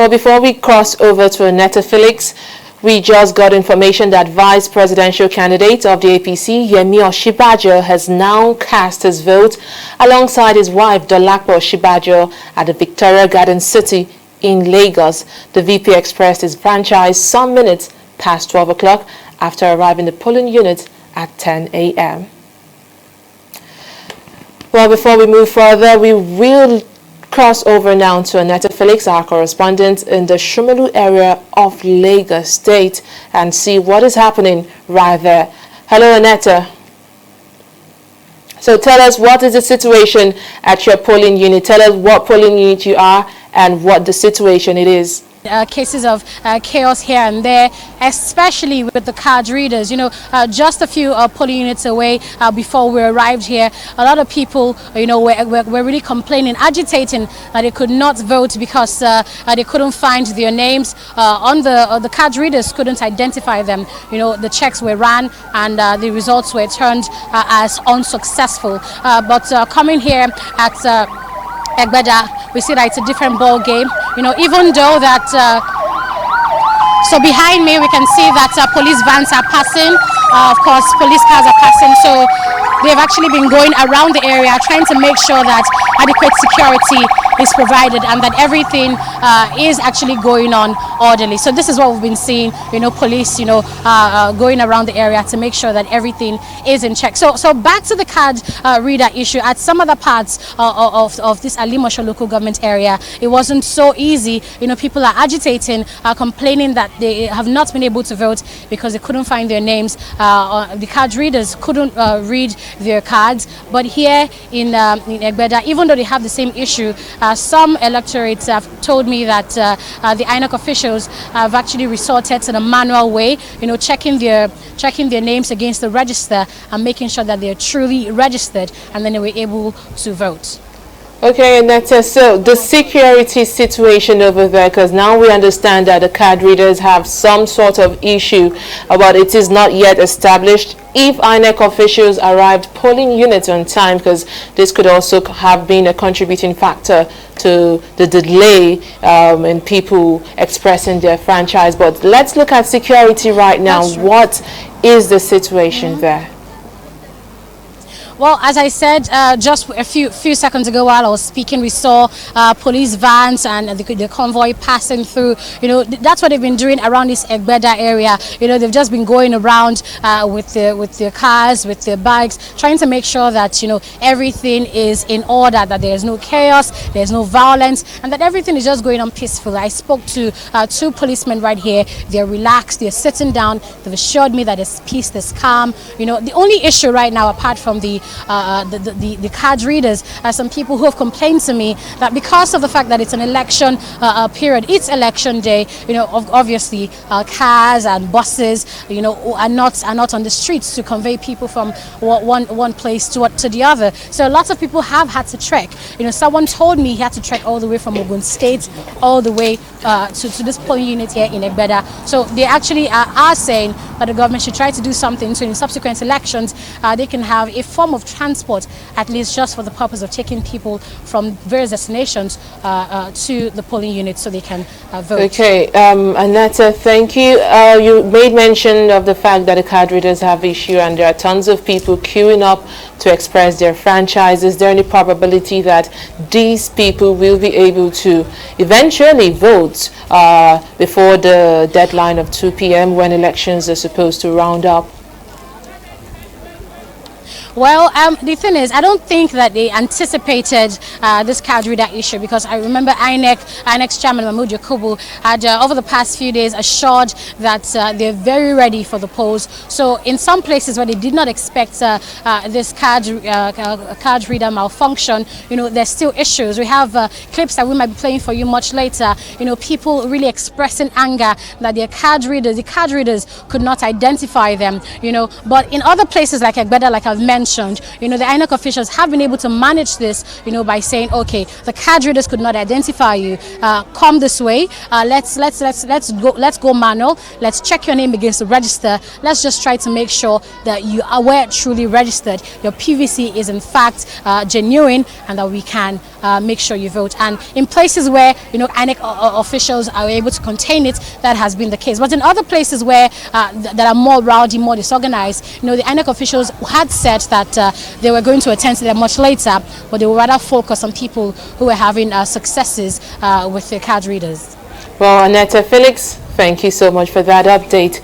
Well, before we cross over to Annetta Felix, we just got information that vice presidential candidate of the APC, Yemi Osinbajo, has now cast his vote alongside his wife, Dolapo Osinbajo, at the Victoria Garden City in Lagos. The VP expressed his franchise some minutes past 12 o'clock after arriving the polling unit at 10 a.m. Well, before we move further, we will cross over now to Annetta Felix, our correspondent in the Shumelu area of Lagos State, and see what is happening right there. Hello, Annetta. So tell us, what is the situation at your polling unit? Tell us what polling unit you are and what the situation it is. Cases of chaos here and there, especially with the card readers. Just a few polling units away before we arrived here, a lot of people, were really complaining, agitating that they could not vote because they couldn't find their names on the card readers, couldn't identify them. The checks were ran and the results were turned as unsuccessful. But coming here at Egbeda, we see that it's a different ball game. Even though that, so behind me we can see that police vans are passing. Of course, police cars are passing. So they've actually been going around the area trying to make sure that adequate security is provided and that everything is actually going on orderly. So this is what we've been seeing, police, going around the area to make sure that everything is in check. So back to the card reader issue. At some other parts of this Alimosho local government area, it wasn't so easy. People are agitating, complaining that they have not been able to vote because they couldn't find their names. The card readers couldn't read their cards. But here in Egbeda, even though they have the same issue, some electorates have told me that the INEC officials have actually resorted to the manual way, checking their names against the register and making sure that they're truly registered, and then they were able to vote. Okay, Annetta, so the security situation over there, because now we understand that the card readers have some sort of issue, but it is not yet established if INEC officials arrived polling units on time, because this could also have been a contributing factor to the delay in people expressing their franchise. But let's look at security right now. What is the situation there? Well, as I said just a few seconds ago while I was speaking, we saw police vans and the convoy passing through. That's what they've been doing around this Egbeda area. They've just been going around with their cars, with their bikes, trying to make sure that everything is in order, that there's no chaos, there's no violence, and that everything is just going on peacefully. I spoke to two policemen right here. They're relaxed, they're sitting down. They've assured me that there's peace, there's calm. The only issue right now, apart from the card readers, are some people who have complained to me that because of the fact that it's an election period, it's election day, obviously cars and buses, are not on the streets to convey people from one place to the other. So a lot of people have had to trek. Someone told me he had to trek all the way from Ogun State all the way to this polling unit here in Egbeda. So they actually are saying that the government should try to do something so in subsequent elections they can have a form of transport, at least just for the purpose of taking people from various destinations to the polling unit so they can vote. Okay, Annetta, thank you. You made mention of the fact that the card readers have issue and there are tons of people queuing up to express their franchise. Is there any probability that these people will be able to eventually vote before the deadline of 2 p.m. when elections are supposed to round up? Well, the thing is, I don't think that they anticipated this card reader issue, because I remember INEC's chairman Mahmoud Yakubu had over the past few days assured that they're very ready for the polls. So in some places where they did not expect this card reader malfunction, there's still issues. We have clips that we might be playing for you much later. People really expressing anger that the card readers could not identify them. But in other places like Egbeda, like I've mentioned, mentioned, you know, the INEC officials have been able to manage this, you know, by saying, okay, the card readers could not identify you. Come this way. Let's go manual. Let's check your name against the register. Let's just try to make sure that you are truly registered. Your PVC is in fact genuine, and that we can make sure you vote. And in places where, you know, INEC officials are able to contain it, that has been the case. But in other places where that are more rowdy, more disorganized, you know, the INEC officials had said that they were going to attend to them much later, but they would rather focus on people who were having successes with their card readers. Well, Annette Felix, thank you so much for that update.